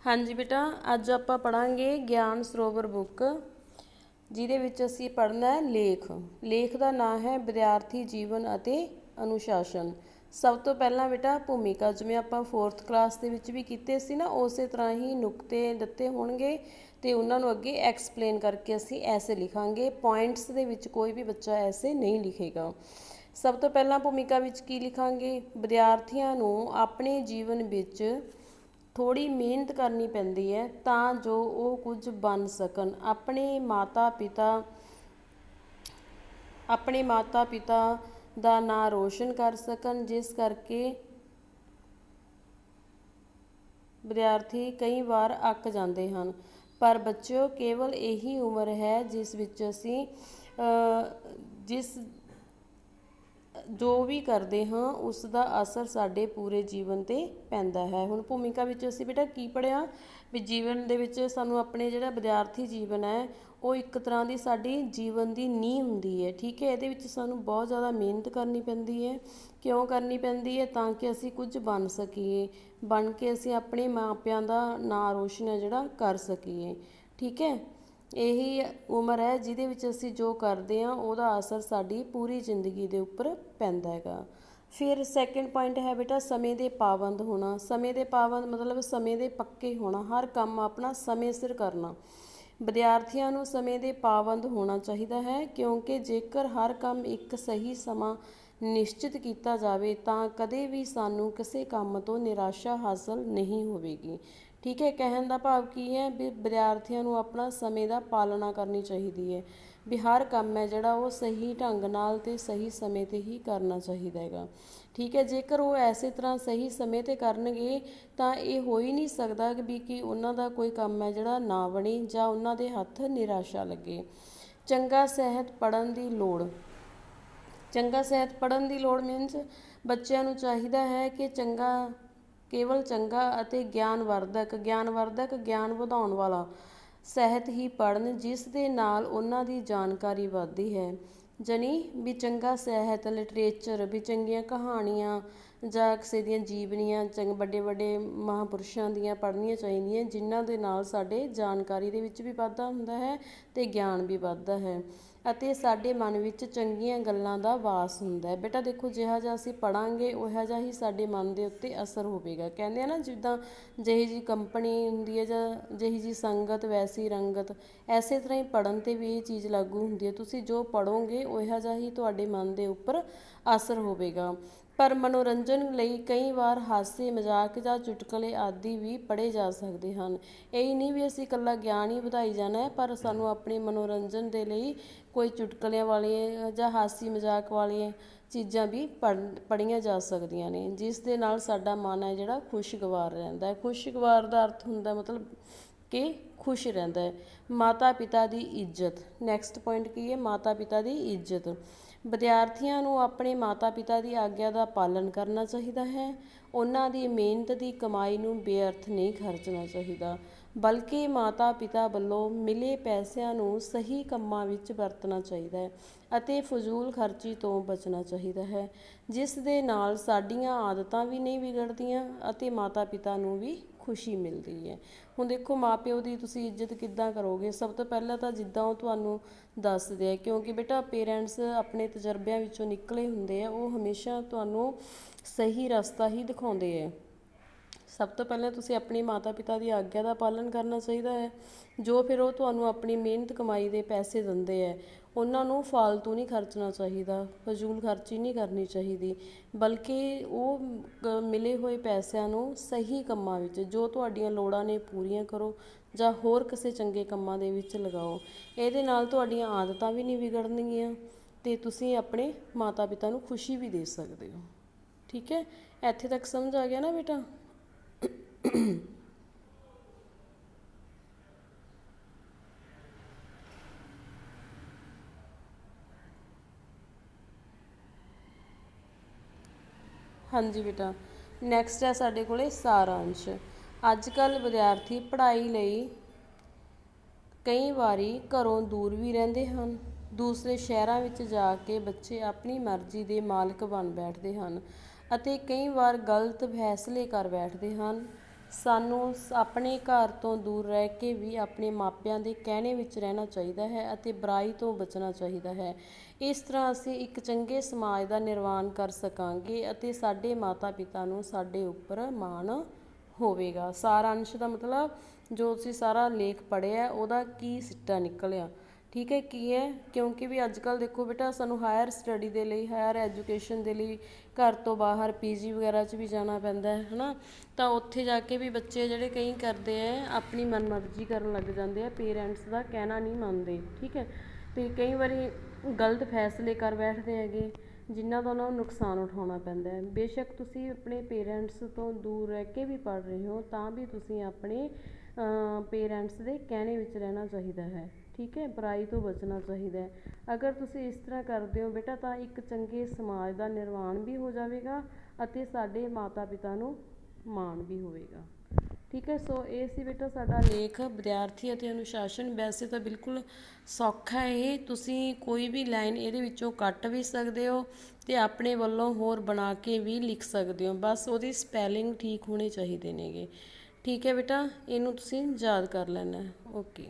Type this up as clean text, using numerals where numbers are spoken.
हाँ जी बेटा, अज आप पढ़ांगे ज्ञान सरोवर बुक जिहदे विच असीं पढ़ना है लेख का नाम है विद्यार्थी जीवन अते अनुशासन। सब तो पहला बेटा भूमिका जिवें आपां 4th क्लास दे विच भी कीते सी ना, उस तरह ही नुकते दिते होणगे ते उन्हां नूं अगे एक्सप्लेन करके असीं ऐसे लिखांगे। पॉइंट्स दे विच कोई भी बच्चा ऐसे नहीं लिखेगा। सब तो पहला भूमिका विच की लिखांगे, विद्यार्थियों नूं अपने जीवन विच थोड़ी मेहनत करनी पैंदी है ਤਾਂ जो वो कुछ बन सकन, अपने माता पिता ਦਾ ਨਾਂ रोशन कर सकन, जिस करके विद्यार्थी कई बार अक जाते हैं। पर बच्चों केवल यही उम्र है जिस विच असीं जिस जो भी करते हाँ उसका असर साडे पूरे जीवन ते पैंदा है। हुण भूमिका विच असीं बेटा की पढ़िया भी जीवन दे विच सानूं अपने जिहड़ा विद्यार्थी जीवन है वो एक तरह की साडी जीवन की नींह हुंदी है। ठीक है, इहदे विच सानूं बहुत ज़्यादा मेहनत करनी पैंदी है। क्यों करनी पैंदी है? तां कि असीं कुछ बन सकीए, बन के असीं अपने मापिਆਂ ਦਾ ਨਾਂ रोशन है जिहड़ा कर सकीए। ठीक है, यही उम्र है जिहदे विच असीं जो करते हैं ਉਹਦਾ असर साडी पूरी जिंदगी ਦੇ ਉੱਪਰ ਪੈਂਦਾ ਹੈਗਾ। फिर सैकेंड पॉइंट है बेटा समय ਦੇ पाबंद होना। समय ਦੇ पाबंद मतलब समय ਦੇ पक्के होना, हर काम अपना समय सिर करना। विद्यार्थियों ਨੂੰ समय ਦੇ पाबंद होना चाहिए है, क्योंकि जेकर हर काम एक सही समा निश्चित किया जाए तो कदे भी सानू किसी काम तो निराशा हासिल नहीं होगी। ठीक है, कहने का भाव की है भी विद्यार्थियों को अपना समय का पालना करनी चाहिए है, भी हर काम है जोड़ा वो सही ढंग नाल ते सही समय ते ही करना चाहिए हैगा। ठीक है, जेकर वो ऐसे तरह सही समय ते करनगे तो ये हो ही नहीं सकता भी कि उन्हों का कोई काम है जोड़ा ना बने जां उन्हों दे हत्थ निराशा लगे। चंगा सहत पढ़न की लोड़। चंगा सहत पढ़न की लोड़ मीनस बच्चों को चाहिए है कि चंगा केवल चंगा ਅਤੇ ਗਿਆਨਵਰਧਕ ਗਿਆਨ ਵਧਾਉਣ ਵਾਲਾ ਸਾਹਿਤ ਹੀ ਪੜ੍ਹਨ, ਜਿਸ ਦੇ ਨਾਲ ਉਹਨਾਂ ਦੀ ਜਾਣਕਾਰੀ ਵੱਧਦੀ ਹੈ। ਜਾਣੀ ਵੀ ਚੰਗਾ ਸਾਹਿਤ ਲਿਟਰੇਚਰ ਵੀ ਚੰਗੀਆਂ ਕਹਾਣੀਆਂ ਜਾਂ ਕਿਸੇ ਦੀਆਂ ਜੀਵਨੀਆਂ ਵੱਡੇ ਵੱਡੇ ਮਹਾਂਪੁਰਸ਼ਾਂ ਦੀਆਂ ਪੜ੍ਹਨੀਆਂ ਚਾਹੀਦੀਆਂ, ਜਿਨ੍ਹਾਂ ਦੇ ਨਾਲ ਸਾਡੇ ਜਾਣਕਾਰੀ ਦੇ ਵਿੱਚ ਵੀ ਵਾਧਾ ਹੁੰਦਾ ਹੈ ਅਤੇ ਗਿਆਨ ਵੀ ਵੱਧਦਾ ਹੈ ਅਤੇ ਸਾਡੇ ਮਨ ਵਿੱਚ ਚੰਗੀਆਂ ਗੱਲਾਂ ਦਾ ਵਾਸ ਹੁੰਦਾ ਹੈ। ਬੇਟਾ ਦੇਖੋ, ਜਿਹਾ ਜਿਹਾ ਅਸੀਂ ਪੜ੍ਹਾਂਗੇ ਉਹੋ ਜਿਹਾ ਹੀ ਸਾਡੇ ਮਨ ਦੇ ਉੱਤੇ ਅਸਰ ਹੋਵੇਗਾ। ਕਹਿੰਦੇ ਆ ਨਾ, ਜਿੱਦਾਂ ਜਿਹੀ ਜੀ ਕੰਪਨੀ ਹੁੰਦੀ ਹੈ ਜਾਂ ਜਿਹੀ ਜੀ ਸੰਗਤ ਵੈਸੀ ਰੰਗਤ, ਐਸੇ ਤਰ੍ਹਾਂ ਹੀ ਪੜ੍ਹਨ 'ਤੇ ਵੀ ਇਹ ਚੀਜ਼ ਲਾਗੂ ਹੁੰਦੀ ਹੈ। ਤੁਸੀਂ ਜੋ ਪੜ੍ਹੋਗੇ ਉਹੋ ਜਿਹਾ ਹੀ ਤੁਹਾਡੇ ਮਨ ਦੇ ਉੱਪਰ ਅਸਰ ਹੋਵੇਗਾ। पर मनोरंजन ਲਈ ਕਈ ਵਾਰ ਹਾਸੇ ਮਜ਼ਾਕ ਜਾਂ ਚੁਟਕਲੇ ਆਦਿ ਵੀ ਪੜ੍ਹੇ ਜਾ ਸਕਦੇ ਹਨ। ਇਹ ਨਹੀਂ ਵੀ ਅਸੀਂ ਇਕੱਲਾ ਗਿਆਨ ਹੀ ਵਧਾਈ ਜਾਣਾ ਹੈ, ਪਰ ਸਾਨੂੰ ਆਪਣੇ ਮਨੋਰੰਜਨ ਦੇ ਲਈ ਕੋਈ ਚੁਟਕਲਿਆਂ ਵਾਲੀਆਂ ਜਾਂ ਹਾਸੀ ਮਜ਼ਾਕ ਵਾਲੀਆਂ ਚੀਜ਼ਾਂ ਵੀ ਪੜ੍ਹੀਆਂ ਜਾ ਸਕਦੀਆਂ ਨੇ, ਜਿਸ ਦੇ ਨਾਲ ਸਾਡਾ ਮਨ ਹੈ ਜਿਹੜਾ ਖੁਸ਼ਗਵਾਰ ਰਹਿੰਦਾ ਹੈ। ਖੁਸ਼ਗਵਾਰ ਦਾ ਅਰਥ ਹੁੰਦਾ ਮਤਲਬ ਕਿ ਖੁਸ਼ ਰਹਿੰਦਾ ਹੈ। ਮਾਤਾ ਪਿਤਾ ਦੀ ਇੱਜ਼ਤ। ਨੈਕਸਟ ਪੁਆਇੰਟ ਕੀ ਹੈ? ਮਾਤਾ ਪਿਤਾ ਦੀ ਇੱਜ਼ਤ। ਵਿਦਿਆਰਥੀਆਂ ਨੂੰ ਆਪਣੇ ਮਾਤਾ ਪਿਤਾ ਦੀ ਆਗਿਆ ਦਾ ਪਾਲਣ ਕਰਨਾ ਚਾਹੀਦਾ ਹੈ। ਉਹਨਾਂ ਦੀ ਮਿਹਨਤ ਦੀ ਕਮਾਈ ਨੂੰ ਬੇਅਰਥ ਨਹੀਂ ਖਰਚਣਾ ਚਾਹੀਦਾ, ਬਲਕਿ ਮਾਤਾ ਪਿਤਾ ਵੱਲੋਂ ਮਿਲੇ ਪੈਸਿਆਂ ਨੂੰ ਸਹੀ ਕੰਮਾਂ ਵਿੱਚ ਵਰਤਣਾ ਚਾਹੀਦਾ ਹੈ ਅਤੇ ਫਜ਼ੂਲ ਖਰਚੀ ਤੋਂ ਬਚਣਾ ਚਾਹੀਦਾ ਹੈ, ਜਿਸ ਦੇ ਨਾਲ ਸਾਡੀਆਂ ਆਦਤਾਂ ਵੀ ਨਹੀਂ ਵਿਗੜਦੀਆਂ ਅਤੇ ਮਾਤਾ ਪਿਤਾ ਨੂੰ ਵੀ ਖੁਸ਼ੀ ਮਿਲਦੀ ਹੈ। ਹੁਣ ਦੇਖੋ, ਮਾਂ ਪਿਓ ਦੀ ਤੁਸੀਂ ਇੱਜ਼ਤ ਕਿੱਦਾਂ ਕਰੋਗੇ? ਸਭ ਤੋਂ ਪਹਿਲਾਂ ਤਾਂ ਜਿੱਦਾਂ ਉਹ ਤੁਹਾਨੂੰ ਦੱਸਦੇ ਆ, ਕਿਉਂਕਿ ਬੇਟਾ ਪੇਰੈਂਟਸ ਆਪਣੇ ਤਜਰਬਿਆਂ ਵਿੱਚੋਂ ਨਿਕਲੇ ਹੁੰਦੇ ਆ, ਉਹ ਹਮੇਸ਼ਾ ਤੁਹਾਨੂੰ ਸਹੀ ਰਸਤਾ ਹੀ ਦਿਖਾਉਂਦੇ ਹੈ। ਸਭ ਤੋਂ ਪਹਿਲਾਂ ਤੁਸੀਂ ਆਪਣੀ ਮਾਤਾ ਪਿਤਾ ਦੀ ਆਗਿਆ ਦਾ ਪਾਲਣ ਕਰਨਾ ਚਾਹੀਦਾ ਹੈ। ਜੋ ਫਿਰ ਉਹ ਤੁਹਾਨੂੰ ਆਪਣੀ ਮਿਹਨਤ ਕਮਾਈ ਦੇ ਪੈਸੇ ਦਿੰਦੇ ਹੈ, ਉਹਨਾਂ ਨੂੰ ਫਾਲਤੂ ਨਹੀਂ ਖਰਚਣਾ ਚਾਹੀਦਾ, ਫਜ਼ੂਲ ਖਰਚੀ ਨਹੀਂ ਕਰਨੀ ਚਾਹੀਦੀ, ਬਲਕਿ ਉਹ ਮਿਲੇ ਹੋਏ ਪੈਸਿਆਂ ਨੂੰ ਸਹੀ ਕੰਮਾਂ ਵਿੱਚ ਜੋ ਤੁਹਾਡੀਆਂ ਲੋੜਾਂ ਨੇ ਪੂਰੀਆਂ ਕਰੋ ਜਾਂ ਹੋਰ ਕਿਸੇ ਚੰਗੇ ਕੰਮਾਂ ਦੇ ਵਿੱਚ ਲਗਾਓ। ਇਹਦੇ ਨਾਲ ਤੁਹਾਡੀਆਂ ਆਦਤਾਂ ਵੀ ਨਹੀਂ ਵਿਗੜਨਗੀਆਂ ਅਤੇ ਤੁਸੀਂ ਆਪਣੇ ਮਾਤਾ ਪਿਤਾ ਨੂੰ ਖੁਸ਼ੀ ਵੀ ਦੇ ਸਕਦੇ ਹੋ। ਠੀਕ ਹੈ, ਇੱਥੇ ਤੱਕ ਸਮਝ ਆ ਗਿਆ ਨਾ ਬੇਟਾ? ਹਾਂਜੀ ਬੇਟਾ, ਨੈਕਸਟ ਹੈ ਸਾਡੇ ਕੋਲੇ ਸਾਰਾਂਸ਼। ਅੱਜ ਕੱਲ੍ਹ ਵਿਦਿਆਰਥੀ ਪੜ੍ਹਾਈ ਲਈ ਕਈ ਵਾਰੀ ਘਰੋਂ ਦੂਰ ਵੀ ਰਹਿੰਦੇ ਹਨ। ਦੂਸਰੇ ਸ਼ਹਿਰਾਂ ਵਿੱਚ ਜਾ ਕੇ ਬੱਚੇ ਆਪਣੀ ਮਰਜ਼ੀ ਦੇ ਮਾਲਕ ਬਣ ਬੈਠਦੇ ਹਨ ਅਤੇ ਕਈ ਵਾਰ ਗਲਤ ਫੈਸਲੇ ਕਰ ਬੈਠਦੇ ਹਨ। ਸਾਨੂੰ ਆਪਣੇ ਘਰ ਤੋਂ ਦੂਰ ਰਹਿ ਕੇ ਵੀ ਆਪਣੇ ਮਾਪਿਆਂ ਦੇ ਕਹਿਣੇ ਵਿੱਚ ਰਹਿਣਾ ਚਾਹੀਦਾ ਹੈ ਅਤੇ ਬੁਰਾਈ ਤੋਂ ਬਚਣਾ ਚਾਹੀਦਾ ਹੈ। ਇਸ ਤਰ੍ਹਾਂ ਅਸੀਂ ਇੱਕ ਚੰਗੇ ਸਮਾਜ ਦਾ ਨਿਰਮਾਣ ਕਰ ਸਕਾਂਗੇ ਅਤੇ ਸਾਡੇ ਮਾਤਾ ਪਿਤਾ ਨੂੰ ਸਾਡੇ ਉੱਪਰ ਮਾਣ ਹੋਵੇਗਾ। ਸਾਰਾਂਸ਼ ਦਾ ਮਤਲਬ ਜੋ ਅਸੀਂ ਸਾਰਾ ਲੇਖ ਪੜ੍ਹਿਆ ਉਹਦਾ ਕੀ ਸਿੱਟਾ ਨਿਕਲਿਆ, ਠੀਕ ਹੈ, ਕੀ ਹੈ, ਕਿਉਂਕਿ ਵੀ ਅੱਜ ਕੱਲ੍ਹ ਦੇਖੋ ਬੇਟਾ ਸਾਨੂੰ ਹਾਇਰ ਸਟੱਡੀ ਦੇ ਲਈ, ਹਾਇਰ ਐਜੂਕੇਸ਼ਨ ਦੇ ਲਈ ਘਰ ਤੋਂ ਬਾਹਰ ਪੀਜੀ ਵਗੈਰਾ 'ਚ ਵੀ ਜਾਣਾ ਪੈਂਦਾ ਹੈ ਨਾ। ਤਾਂ ਉੱਥੇ ਜਾ ਕੇ ਵੀ ਬੱਚੇ ਜਿਹੜੇ ਕਈ ਕਰਦੇ ਹੈ ਆਪਣੀ ਮਨਮਰਜ਼ੀ ਕਰਨ ਲੱਗ ਜਾਂਦੇ ਆ, ਪੇਰੈਂਟਸ ਦਾ ਕਹਿਣਾ ਨਹੀਂ ਮੰਨਦੇ, ਠੀਕ ਹੈ, ਅਤੇ ਕਈ ਵਾਰੀ ਗਲਤ ਫੈਸਲੇ ਕਰ ਬੈਠਦੇ ਹੈਗੇ ਜਿਨ੍ਹਾਂ ਦਾ ਉਹਨਾਂ ਨੂੰ ਨੁਕਸਾਨ ਉਠਾਉਣਾ ਪੈਂਦਾ ਹੈ। ਬੇਸ਼ੱਕ ਤੁਸੀਂ ਆਪਣੇ ਪੇਰੈਂਟਸ ਤੋਂ ਦੂਰ ਰਹਿ ਕੇ ਵੀ ਪੜ੍ਹ ਰਹੇ ਹੋ ਤਾਂ ਵੀ ਤੁਸੀਂ ਆਪਣੇ ਪੇਰੈਂਟਸ ਦੇ ਕਹਿਣੇ ਵਿੱਚ ਰਹਿਣਾ ਚਾਹੀਦਾ ਹੈ, ਠੀਕ ਹੈ, ਬੁਰਾਈ ਤੋਂ ਬਚਣਾ ਚਾਹੀਦਾ ਹੈ। ਅਗਰ ਤੁਸੀਂ ਇਸ ਤਰ੍ਹਾਂ ਕਰਦੇ ਹੋ ਬੇਟਾ ਤਾਂ ਇੱਕ ਚੰਗੇ ਸਮਾਜ ਦਾ ਨਿਰਮਾਣ ਵੀ ਹੋ ਜਾਵੇਗਾ ਅਤੇ ਸਾਡੇ ਮਾਤਾ ਪਿਤਾ ਨੂੰ ਮਾਣ ਵੀ ਹੋਵੇਗਾ, ਠੀਕ ਹੈ। ਸੋ ਇਹ ਸੀ ਬੇਟਾ ਸਾਡਾ ਲੇਖ ਵਿਦਿਆਰਥੀ ਅਤੇ ਅਨੁਸ਼ਾਸਨ। ਵੈਸੇ ਤਾਂ ਬਿਲਕੁਲ ਸੌਖਾ ਇਹ, ਤੁਸੀਂ ਕੋਈ ਵੀ ਲਾਈਨ ਇਹਦੇ ਵਿੱਚੋਂ ਕੱਟ ਵੀ ਸਕਦੇ ਹੋ ਅਤੇ ਆਪਣੇ ਵੱਲੋਂ ਹੋਰ ਬਣਾ ਕੇ ਵੀ ਲਿਖ ਸਕਦੇ ਹੋ, ਬਸ ਉਹਦੀ ਸਪੈਲਿੰਗ ਠੀਕ ਹੋਣੇ ਚਾਹੀਦੇ ਨੇਗੇ, ਠੀਕ ਹੈ ਬੇਟਾ। ਇਹਨੂੰ ਤੁਸੀਂ ਯਾਦ ਕਰ ਲੈਣਾ, ਓਕੇ।